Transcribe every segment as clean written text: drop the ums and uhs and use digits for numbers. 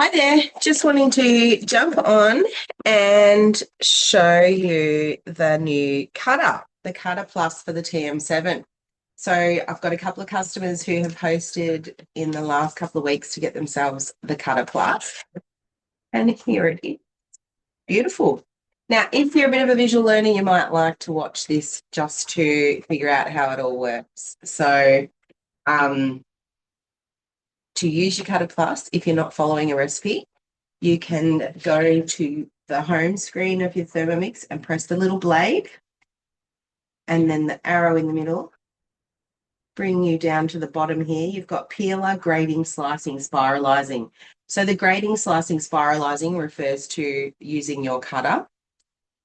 Hi there, just wanting to jump on and show you the new cutter, the Cutter Plus for the TM7. So I've got a couple of customers who have posted in the last couple of weeks to get themselves the Cutter Plus. And here it is. Beautiful. Now, if you're a bit of a visual learner, you might like to watch this just to figure out how it all works. So to use your Cutter Plus, if you're not following a recipe, you can go to the home screen of your Thermomix and press the little blade and then the arrow in the middle. Bring you down to the bottom here. You've got peeler, grating, slicing, spiralizing. So the grating, slicing, spiralizing refers to using your cutter.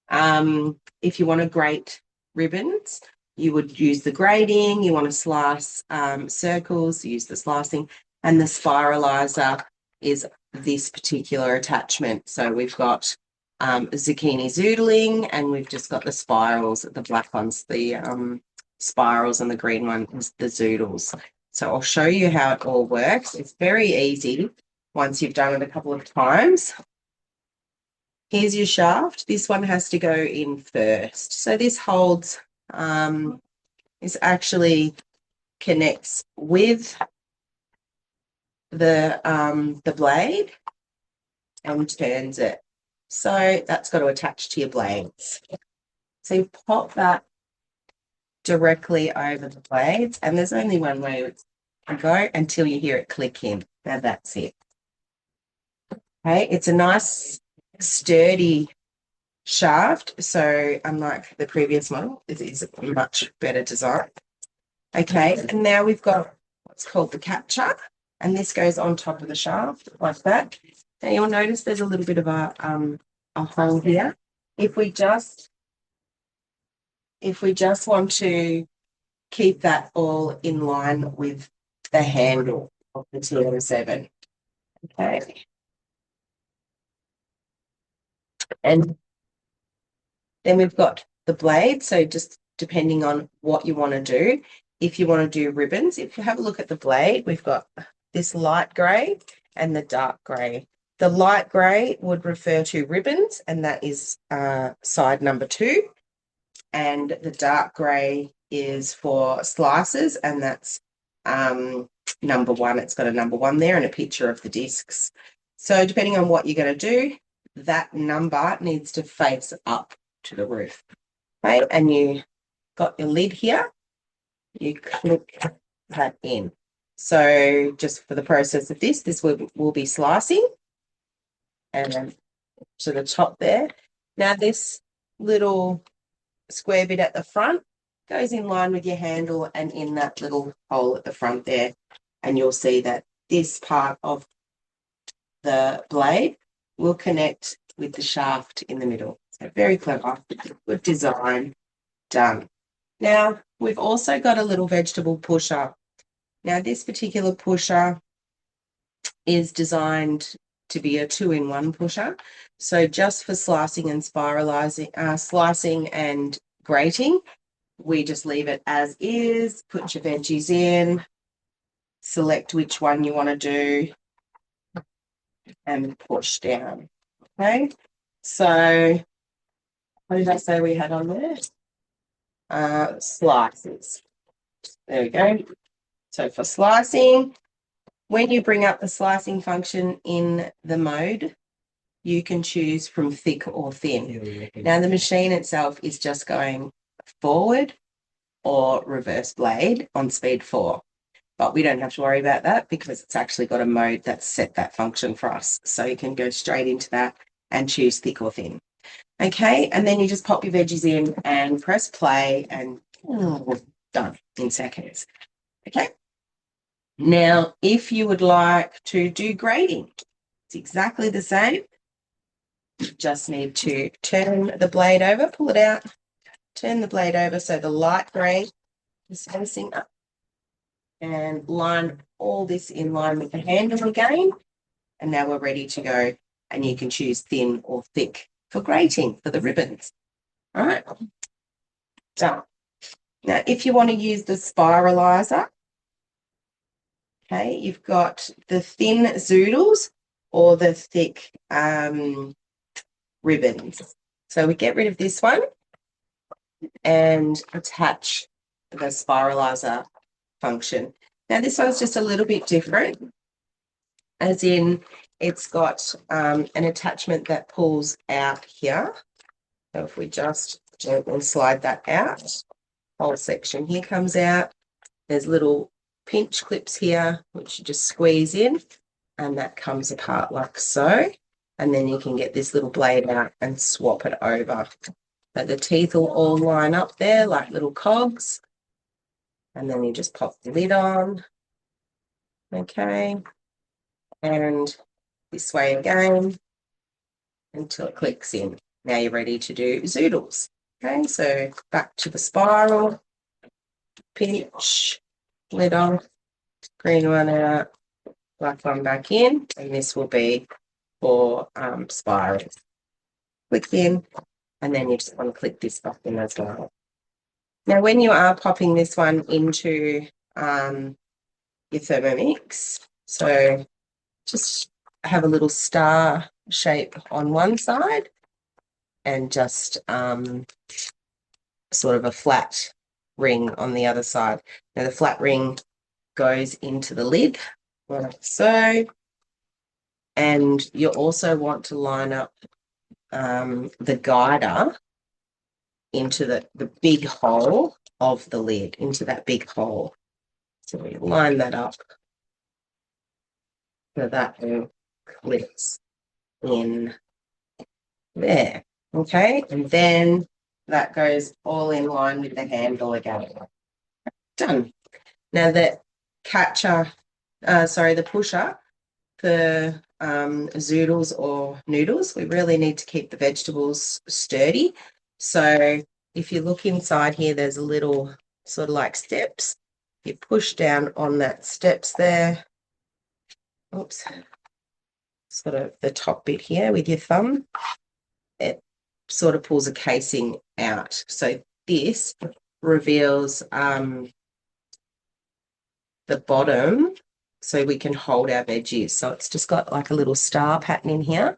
If you want to grate ribbons, you would use the grating. You want to slice circles, use the slicing. And the spiralizer is this particular attachment. So we've got zucchini zoodling, and we've just got the spirals, the black ones, the spirals, and the green one is the zoodles. So I'll show you how it all works. It's very easy once you've done it a couple of times. Here's your shaft. This one has to go in first. So this holds, this actually connects with the blade and turns it. So that's got to attach to your blades. So you pop that directly over the blades, and there's only one way it can go until you hear it click in. Now that's it. Okay, it's a nice sturdy shaft, so unlike the previous model, it is a much better design. Okay, and now we've got what's called the catcher, and this goes on top of the shaft like that. Now you'll notice there's a little bit of a hole here. If we just want to keep that all in line with the handle of the TM7, okay. And then we've got the blade. So just depending on what you want to do, if you want to do ribbons, if you have a look at the blade, we've got this light grey and the dark grey. The light grey would refer to ribbons, and that is side number 2. And the dark grey is for slices, and that's number 1. It's got a number 1 there and a picture of the discs. So depending on what you're going to do, that number needs to face up to the roof. Okay, and you got your lid here. You click that in. So just for the process of this will be slicing, and then to the top there. Now this little square bit at the front goes in line with your handle and in that little hole at the front there, and you'll see that this part of the blade will connect with the shaft in the middle. So very clever, good design, done. Now we've also got a little vegetable pusher. Now this particular pusher is designed to be a 2-in-1 pusher. So just for slicing and spiralizing, slicing and grating, we just leave it as is, put your veggies in, select which one you want to do, and push down. Okay, so what did I say we had on there? Slices. There we go. So for slicing, when you bring up the slicing function in the mode, you can choose from thick or thin. Now the machine itself is just going forward or reverse blade on speed 4. But we don't have to worry about that because it's actually got a mode that's set that function for us. So you can go straight into that and choose thick or thin. Okay, and then you just pop your veggies in and press play, and done in seconds. Okay. Now, if you would like to do grating, it's exactly the same. You just need to turn the blade over, pull it out, turn the blade over so the light grey is facing up, and line all this in line with the handle again. And now we're ready to go, and you can choose thin or thick for grating for the ribbons. All right, done. Now, if you want to use the spiralizer, okay, you've got the thin zoodles or the thick ribbons. So we get rid of this one and attach the spiralizer function. Now this one's just a little bit different, as in it's got an attachment that pulls out here. So if we just gently slide that out, whole section here comes out. There's little pinch clips here, which you just squeeze in, and that comes apart like so. And then you can get this little blade out and swap it over. But the teeth will all line up there like little cogs. And then you just pop the lid on. Okay. And this way again until it clicks in. Now you're ready to do zoodles. Okay, so back to the spiral, pinch, lid off, green one out, black one back in, and this will be for spirals. Click in, and then you just want to click this back in as well. Now, when you are popping this one into your Thermomix, so just have a little star shape on one side and just sort of a flat ring on the other side. Now the flat ring goes into the lid like so, and you also want to line up the guider into the big hole of the lid, into that big hole. So we line that up so that clips in there. Okay, and then that goes all in line with the handle again. Done. Now the catcher, the pusher for zoodles or noodles, we really need to keep the vegetables sturdy. So if you look inside here, there's a little sort of like steps. You push down on that steps there. Oops. Sort of the top bit here with your thumb. It sort of pulls a casing out. So this reveals the bottom so we can hold our veggies. So it's just got like a little star pattern in here,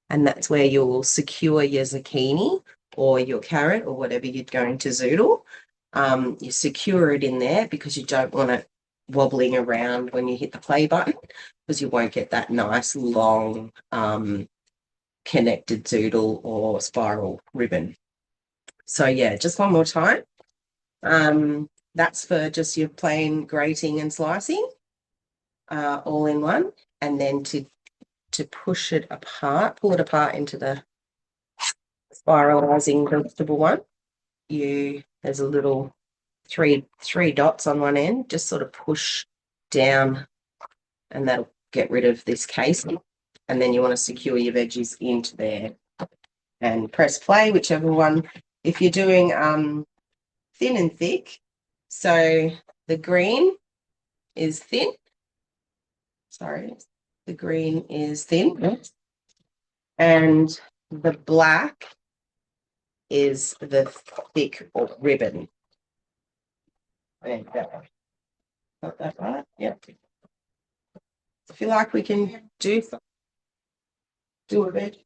and that's where you'll secure your zucchini or your carrot or whatever you're going to zoodle. You secure it in there because you don't want it wobbling around when you hit the play button, because you won't get that nice long connected zoodle or spiral ribbon. So yeah, just one more time. That's for just your plain grating and slicing, all in one. And then to push it apart, pull it apart into the spiralizing vegetable one, there's a little three dots on one end, just sort of push down, and that'll get rid of this casing. And then you want to secure your veggies into there and press play, whichever one. If you're doing thin and thick, so the green is thin. Sorry, the green is thin. And the black is the thick or ribbon. Got that right? Yep. If you like, we can do a bit.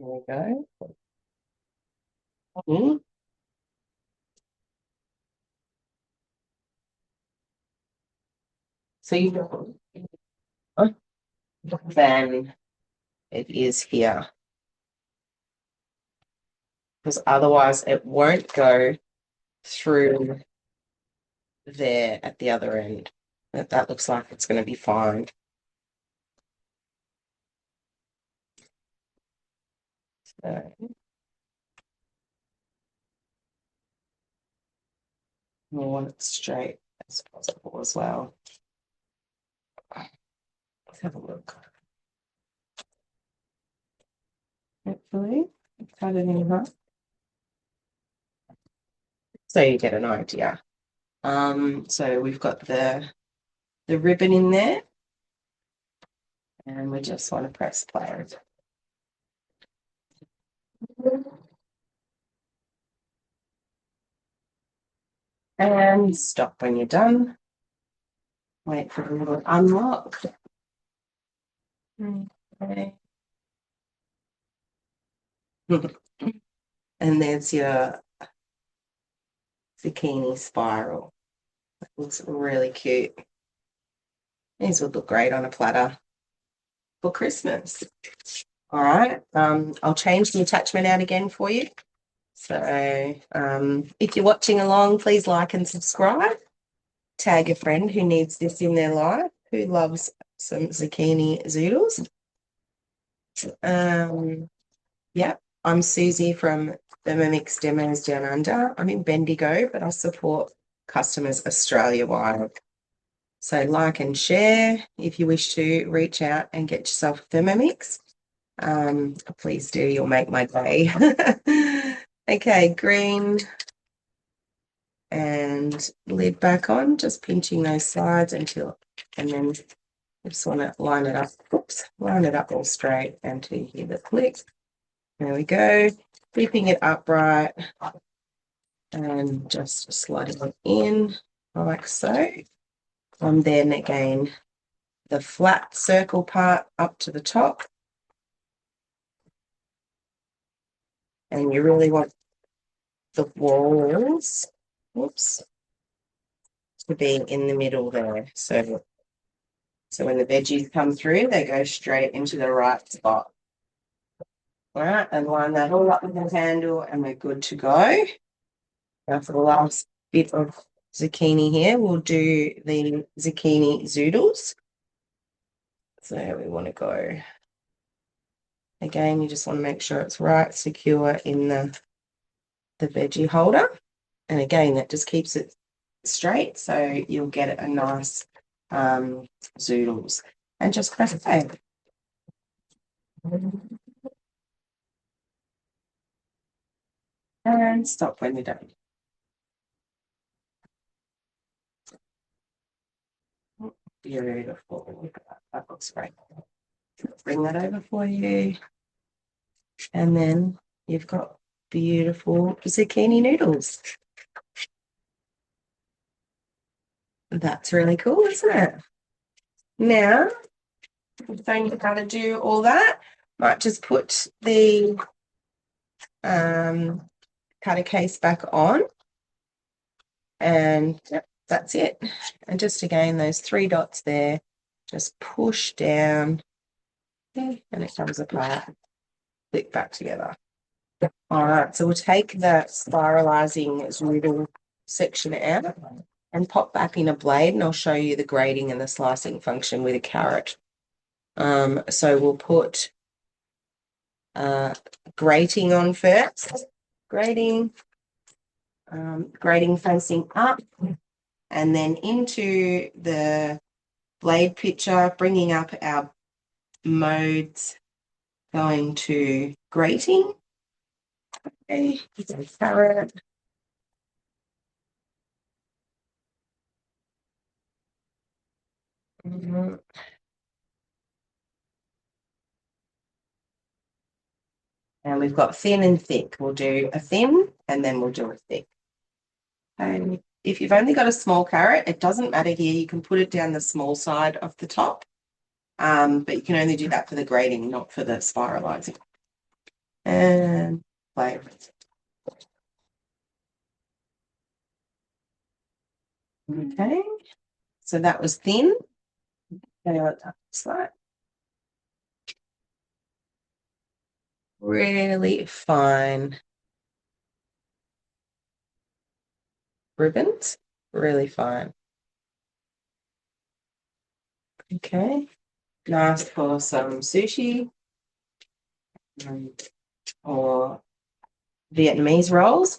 There we go. So you go. Then it is here, because otherwise it won't go through there at the other end. That looks like it's going to be fine. So we want it straight as possible as well. Let's have a look. Hopefully, cut it in half, so you get an idea. So we've got the the ribbon in there. And we just want to press play. And stop when you're done. Wait for a little unlock. Okay. And there's your zucchini spiral. That looks really cute. These would look great on a platter for Christmas. All right, I'll change the attachment out again for you. So if you're watching along, please like and subscribe. Tag a friend who needs this in their life, who loves some zucchini zoodles. Yeah, I'm Susie from Thermomix Demos Down Under. I'm in Bendigo, but I support customers Australia-wide. So like and share if you wish to reach out and get yourself a Thermomix. Please do, you'll make my day. Okay, green and lid back on, just pinching those sides until, and then I just want to line it up. Oops, line it up all straight until you hear the click. There we go. Keeping it upright and just sliding it in like so. And then again, the flat circle part up to the top. And you really want the walls, whoops, to be in the middle there. So when the veggies come through, they go straight into the right spot. All right, and line that all up with the handle, and we're good to go. Now for the last bit of zucchini here, we'll do the zucchini zoodles. So we want to go, again, you just want to make sure it's right, secure in the veggie holder. And again, that just keeps it straight, so you'll get a nice zoodles. And just press play. And stop when you're done. Beautiful. Look at that. That looks great. Bring that over for you. And then you've got beautiful zucchini noodles. That's really cool, isn't it? Now, don't you got to do all that? Might just put the cutter case back on. And yep, that's it. And just again, those 3 dots there, just push down, and it comes apart, click back together. All right, so we'll take the spiralizing zoodle section out and pop back in a blade, and I'll show you the grating and the slicing function with a carrot. So we'll put grating on first, grating facing up, and then into the blade picture, bringing up our modes, going to grating. Okay, carrot. And we've got thin and thick. We'll do a thin and then we'll do a thick. And if you've only got a small carrot, it doesn't matter here. You can put it down the small side of the top, but you can only do that for the grating, not for the spiralizing. And play. Okay, so that was thin. Really fine ribbons, really fine. Okay, nice for some sushi or Vietnamese rolls.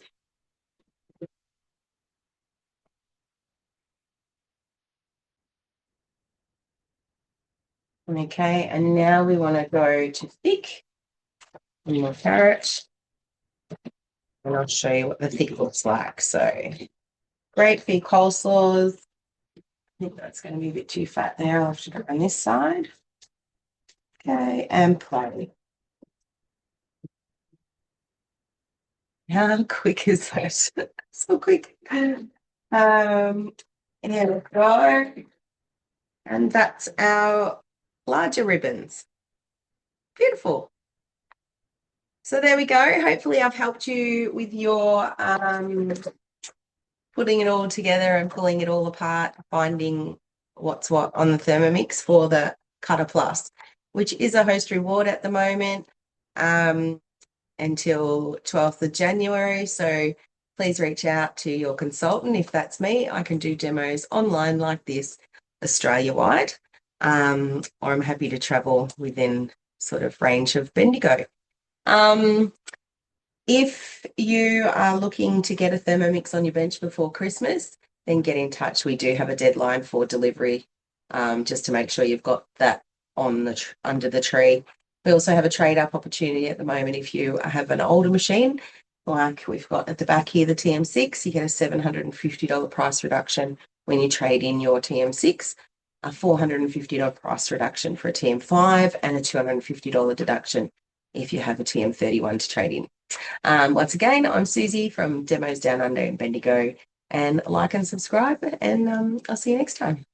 Okay, and now we want to go to thick and more carrot. And I'll show you what the thick looks like. So great for coleslaws, think that's going to be a bit too fat there. I'll have to go on this side. Okay, and play. How quick is that? So quick. Here we go. And that's our larger ribbons. Beautiful. So there we go. Hopefully I've helped you with your putting it all together and pulling it all apart, finding what's what on the Thermomix for the Cutter Plus, which is a host reward at the moment until 12th of January. So please reach out to your consultant. If that's me, I can do demos online like this, Australia-wide, or I'm happy to travel within sort of range of Bendigo. If you are looking to get a Thermomix on your bench before Christmas, then get in touch. We do have a deadline for delivery, just to make sure you've got that on the under the tree. We also have a trade-up opportunity at the moment. If you have an older machine, like we've got at the back here, the TM6, you get a $750 price reduction when you trade in your TM6, a $450 price reduction for a TM5, and a $250 deduction if you have a TM31 to trade in. Once again, I'm Susie from Demos Down Under in Bendigo, and like and subscribe, and I'll see you next time.